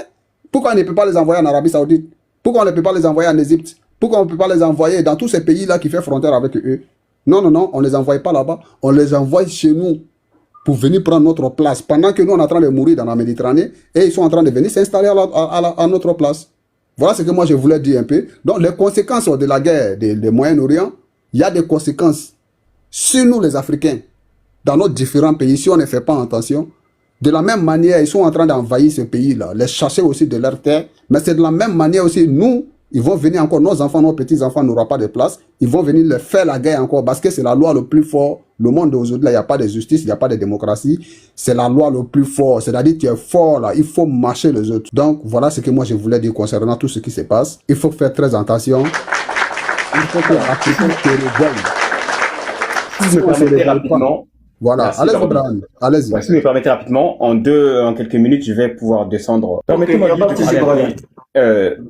Pourquoi on ne peut pas les envoyer en Arabie Saoudite? Pourquoi on ne peut pas les envoyer en Égypte? Pourquoi on ne peut pas les envoyer dans tous ces pays-là qui font frontière avec eux? Non, non, non, on ne les envoie pas là-bas. On les envoie chez nous pour venir prendre notre place. Pendant que nous, on est en train de mourir dans la Méditerranée et ils sont en train de venir s'installer à notre place. Voilà ce que moi je voulais dire un peu. Donc les conséquences de la guerre des Moyen-Orient, il y a des conséquences sur nous les Africains, dans nos différents pays, si on ne fait pas attention. De la même manière, ils sont en train d'envahir ce pays-là, les chasser aussi de leur terre. Mais c'est de la même manière aussi, nous, ils vont venir encore, nos enfants, nos petits-enfants n'auront pas de place. Ils vont venir leur faire la guerre encore parce que c'est la loi le plus fort. Le monde d'aujourd'hui, il n'y a pas de justice, il n'y a pas de démocratie. C'est la loi le plus fort. C'est-à-dire, tu es fort là, il faut marcher les autres. Donc, voilà ce que moi je voulais dire concernant tout ce qui se passe. Il faut faire très attention. Il faut que l'Afrique se réveille. Si vous me permettez rapidement. Voilà, allez-y, Brian. Allez-y. Si vous me permettez rapidement, en quelques minutes, je vais pouvoir descendre. Permettez-moi de parler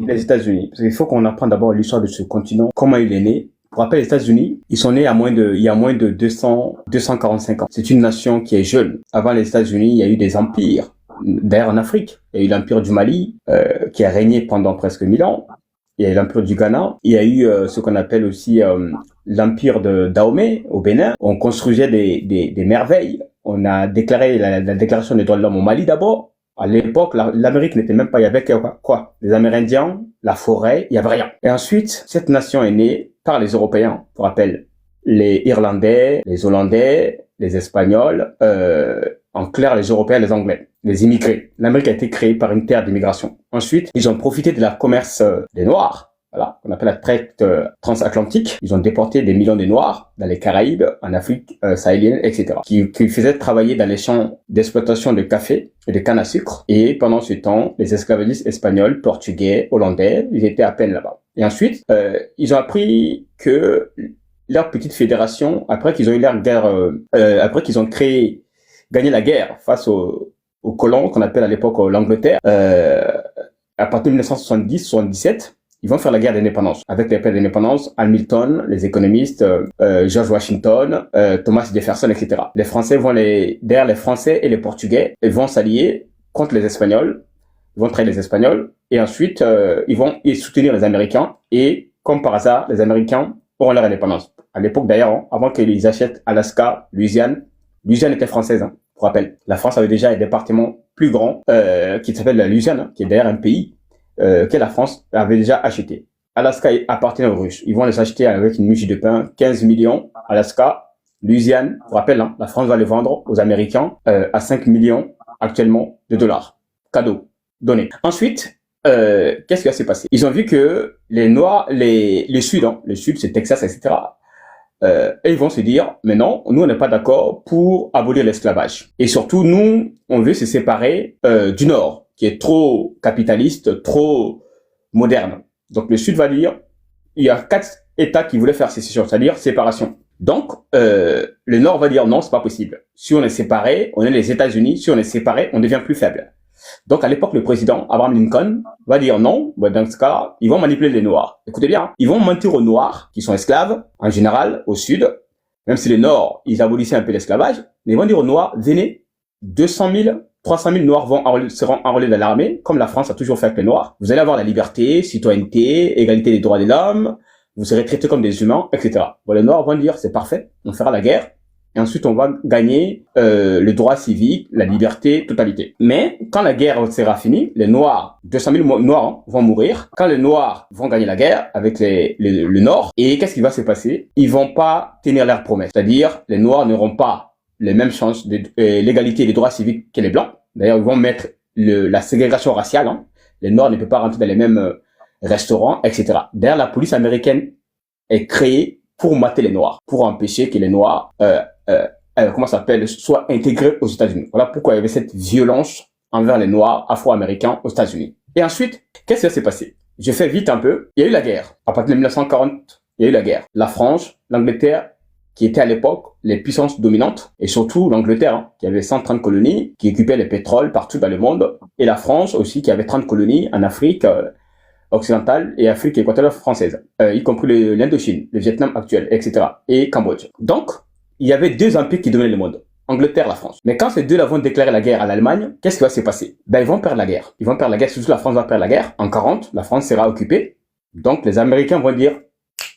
des États-Unis. Parce qu'il faut qu'on apprenne d'abord l'histoire de ce continent, comment il est né. Pour rappel, les États-Unis, ils sont nés il y a moins de 245 ans. C'est une nation qui est jeune. Avant les États-Unis, il y a eu des empires. D'ailleurs, en Afrique, il y a eu l'empire du Mali, qui a régné pendant presque 1000 ans. Il y a eu l'empire du Ghana. Il y a eu ce qu'on appelle aussi l'empire de Dahomey au Bénin. On construisait des merveilles. On a déclaré la déclaration des droits de l'homme au Mali d'abord. À l'époque, l'Amérique n'était même pas, il y avait quoi? Les Amérindiens, la forêt, il y avait rien. Et ensuite, cette nation est née par les Européens. Pour rappel, les Irlandais, les Hollandais, les Espagnols, en clair, les Européens, les Anglais, les immigrés. L'Amérique a été créée par une terre d'immigration. Ensuite, ils ont profité de la commerce des Noirs, voilà, qu'on appelle la traite transatlantique. Ils ont déporté des millions de Noirs dans les Caraïbes, en Afrique sahélienne, etc. Qui faisaient travailler dans les champs d'exploitation de café et de canne à sucre. Et pendant ce temps, les esclavagistes espagnols, portugais, hollandais, ils étaient à peine là-bas. Et ensuite, ils ont appris que leur petite fédération, après qu'ils ont eu leur guerre, après qu'ils ont gagné la guerre face aux colons qu'on appelle à l'époque l'Angleterre, à partir de 1970-77, ils vont faire la guerre d'indépendance. Avec la guerre d'indépendance, Hamilton, les économistes, George Washington, Thomas Jefferson, etc. Les Français derrière les Français et les Portugais, ils vont s'allier contre les Espagnols. Ils vont trahir les Espagnols. Et ensuite, ils vont soutenir les Américains. Et, comme par hasard, les Américains auront leur indépendance. À l'époque d'ailleurs, avant qu'ils achètent Alaska, Louisiane était française, pour rappel. La France avait déjà un département plus grand qui s'appelle la Louisiane, qui est d'ailleurs un pays que la France avait déjà acheté. Alaska appartient aux Russes. Ils vont les acheter avec une miche de pain, 15 millions. Alaska, Louisiane, pour rappel, la France va les vendre aux Américains à 5 millions actuellement de dollars. Cadeau, donné. Ensuite, qu'est-ce qui va se passer? Ils ont vu que les Noirs, le Sud, c'est Texas, etc., et ils vont se dire, mais non, nous on n'est pas d'accord pour abolir l'esclavage. Et surtout, nous, on veut se séparer du Nord, qui est trop capitaliste, trop moderne. Donc le Sud va dire, il y a 4 États qui voulaient faire sécession, c'est-à-dire séparation. Donc le Nord va dire non, c'est pas possible. Si on est séparé, on est les États-Unis. Si on est séparé, on devient plus faible. Donc à l'époque, le président Abraham Lincoln va dire non. Dans ce cas, ils vont manipuler les Noirs. Écoutez bien, ils vont mentir aux Noirs qui sont esclaves en général au Sud. Même si les Nord, ils abolissaient un peu l'esclavage, mais ils vont dire aux Noirs, venez 200 000, 300 000 Noirs seront enrôlés dans l'armée, comme la France a toujours fait avec les Noirs. Vous allez avoir la liberté, citoyenneté, égalité des droits de l'homme, vous serez traités comme des humains, etc. Bon, les Noirs vont dire, c'est parfait, on fera la guerre, et ensuite on va gagner le droit civique, la liberté, totalité. Mais quand la guerre sera finie, les Noirs, 200 000 Noirs vont mourir. Quand les Noirs vont gagner la guerre avec le Nord, et qu'est-ce qui va se passer? Ils vont pas tenir leurs promesses. C'est-à-dire, les Noirs n'auront pas les mêmes chances de l'égalité et des droits civiques que les Blancs. D'ailleurs, ils vont mettre la ségrégation raciale. Hein. Les Noirs ne peuvent pas rentrer dans les mêmes restaurants, etc. D'ailleurs, la police américaine est créée pour mater les Noirs, pour empêcher que les Noirs soient intégrés aux États-Unis. Voilà pourquoi il y avait cette violence envers les Noirs afro-américains aux États-Unis. Et ensuite, qu'est-ce qui s'est passé? Je fais vite un peu. Il y a eu la guerre. À partir de 1940, il y a eu la guerre. La France, l'Angleterre, qui étaient à l'époque les puissances dominantes, et surtout l'Angleterre, hein, qui avait 130 colonies, qui occupait le pétrole partout dans le monde, et la France aussi, qui avait 30 colonies en Afrique occidentale et Afrique équatoriale française, y compris l'Indochine, le Vietnam actuel, etc., et Cambodge. Donc, il y avait deux empires qui dominaient le monde. Angleterre, la France. Mais quand ces deux-là vont déclarer la guerre à l'Allemagne, qu'est-ce qui va se passer? Ben, ils vont perdre la guerre. Ils vont perdre la guerre, surtout la France va perdre la guerre. En 40, la France sera occupée. Donc, les Américains vont dire,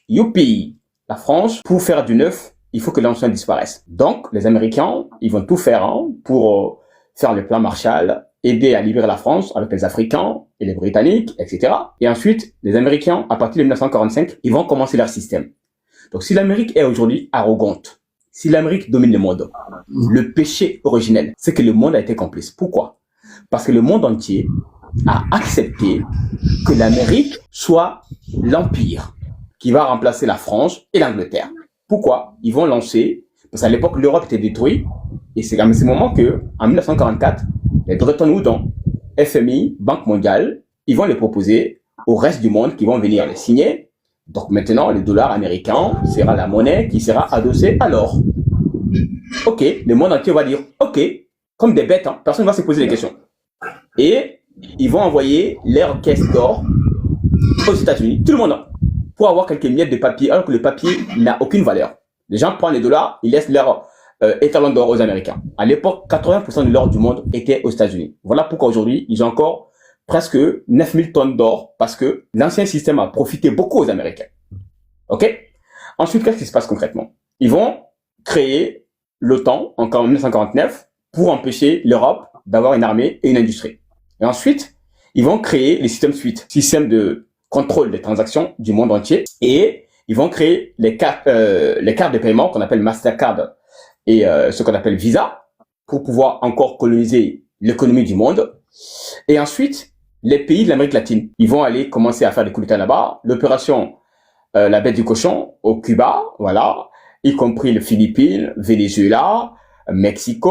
youpi! La France, pour faire du neuf, il faut que l'ancien disparaisse. Donc, les Américains, ils vont tout faire pour faire le plan Marshall, aider à libérer la France avec les Africains et les Britanniques, etc. Et ensuite, les Américains, à partir de 1945, ils vont commencer leur système. Donc, si l'Amérique est aujourd'hui arrogante, si l'Amérique domine le monde, le péché originel, c'est que le monde a été complice. Pourquoi? Parce que le monde entier a accepté que l'Amérique soit l'empire qui va remplacer la France et l'Angleterre. Pourquoi? Ils vont lancer, parce qu'à l'époque, l'Europe était détruite, et c'est à ce moment que, en 1944, les Bretton Woods, FMI, Banque mondiale, ils vont les proposer au reste du monde qui vont venir les signer. Donc maintenant, le dollar américain sera la monnaie qui sera adossée à l'or. Ok, le monde entier va dire, ok, comme des bêtes, hein, personne ne va se poser des questions. Et ils vont envoyer leur caisse d'or aux États-Unis, tout le monde, pour avoir quelques miettes de papier, alors que le papier n'a aucune valeur. Les gens prennent les dollars, ils laissent leur étalon d'or aux Américains. À l'époque, 80% de l'or du monde était aux États-Unis. Voilà pourquoi aujourd'hui, ils ont encore presque 9000 tonnes d'or, parce que l'ancien système a profité beaucoup aux Américains. Ok? Ensuite, qu'est-ce qui se passe concrètement? Ils vont créer l'OTAN en 1949 pour empêcher l'Europe d'avoir une armée et une industrie. Et ensuite, ils vont créer les systèmes SWIFT, système de contrôle des transactions du monde entier, et ils vont créer les cartes de paiement qu'on appelle Mastercard et ce qu'on appelle Visa pour pouvoir encore coloniser l'économie du monde. Et ensuite, les pays de l'Amérique latine, ils vont aller commencer à faire des coups d'État là-bas. L'opération La Bête du Cochon au Cuba, voilà, y compris les Philippines, Venezuela, Mexique,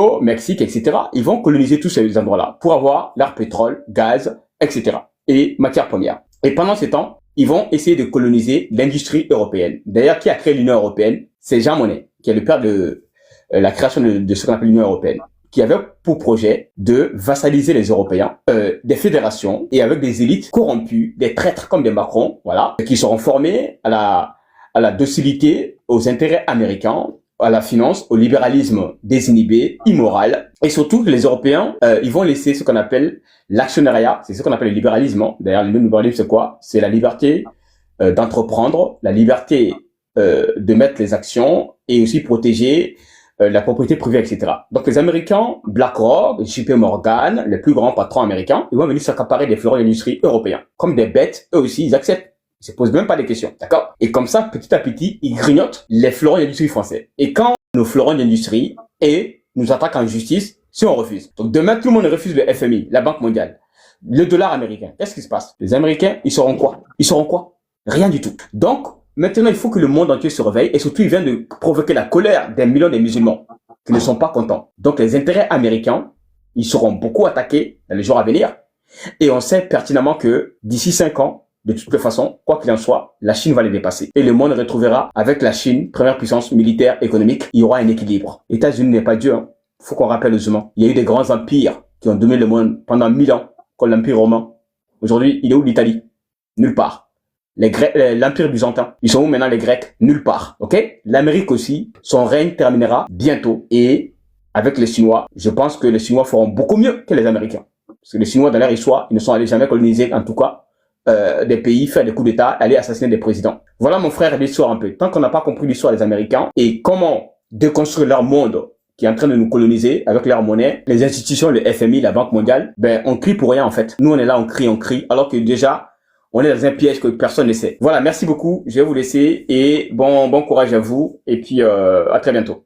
etc. Ils vont coloniser tous ces endroits-là pour avoir leur pétrole, gaz, etc. et matières premières. Et pendant ce temps, ils vont essayer de coloniser l'industrie européenne. D'ailleurs, qui a créé l'Union européenne? C'est Jean Monnet, qui est le père de la création de ce qu'on appelle l'Union européenne, qui avait pour projet de vassaliser les Européens, des fédérations et avec des élites corrompues, des traîtres comme des Macron, voilà, qui seront formés à la docilité aux intérêts américains, à la finance, au libéralisme désinhibé, immoral, et surtout que les Européens, ils vont laisser ce qu'on appelle l'actionnariat, c'est ce qu'on appelle le libéralisme. D'ailleurs, le libéralisme, c'est quoi? C'est la liberté d'entreprendre, la liberté de mettre les actions et aussi protéger la propriété privée, etc. Donc les Américains, BlackRock, JP Morgan, les plus grands patrons américains, ils vont venir s'accaparer des fleurons d'industrie européens. Comme des bêtes, eux aussi, ils acceptent. Ils se posent même pas des questions, d'accord? Et comme ça, petit à petit, ils grignotent les fleurons d'industrie français. Et quand nos fleurons d'industrie nous attaquent en justice, si on refuse. Donc demain, tout le monde refuse le FMI, la Banque mondiale, le dollar américain. Qu'est-ce qui se passe? Les Américains, ils sauront quoi? Ils sauront quoi? Rien du tout. Donc, maintenant, il faut que le monde entier se réveille et surtout, il vient de provoquer la colère des millions de musulmans qui ne sont pas contents. Donc, les intérêts américains, ils seront beaucoup attaqués dans les jours à venir. Et on sait pertinemment que d'ici 5 ans, de toutes les façons, quoi qu'il en soit, la Chine va les dépasser. Et le monde retrouvera avec la Chine, première puissance militaire, économique, il y aura un équilibre. Les États-Unis n'est pas Dieu, hein. Faut qu'on rappelle aux humains. Il y a eu des grands empires qui ont dominé le monde pendant 1000 ans, comme l'Empire romain. Aujourd'hui, il est où l'Italie? Nulle part. L'Empire byzantin. Ils sont où maintenant les Grecs? Nulle part. Ok? L'Amérique aussi, son règne terminera bientôt et avec les Chinois, je pense que les Chinois feront beaucoup mieux que les Américains. Parce que les Chinois, dans leur histoire, ils ne sont allés jamais coloniser, en tout cas, des pays, faire des coups d'État, aller assassiner des présidents. Voilà, mon frère, l'histoire un peu. Tant qu'on n'a pas compris l'histoire des Américains et comment déconstruire leur monde qui est en train de nous coloniser avec leur monnaie, les institutions, le FMI, la Banque mondiale, ben, on crie pour rien, en fait. Nous, on est là, on crie, alors que déjà, on est dans un piège que personne ne sait. Voilà, merci beaucoup. Je vais vous laisser et bon courage à vous. Et puis, à très bientôt.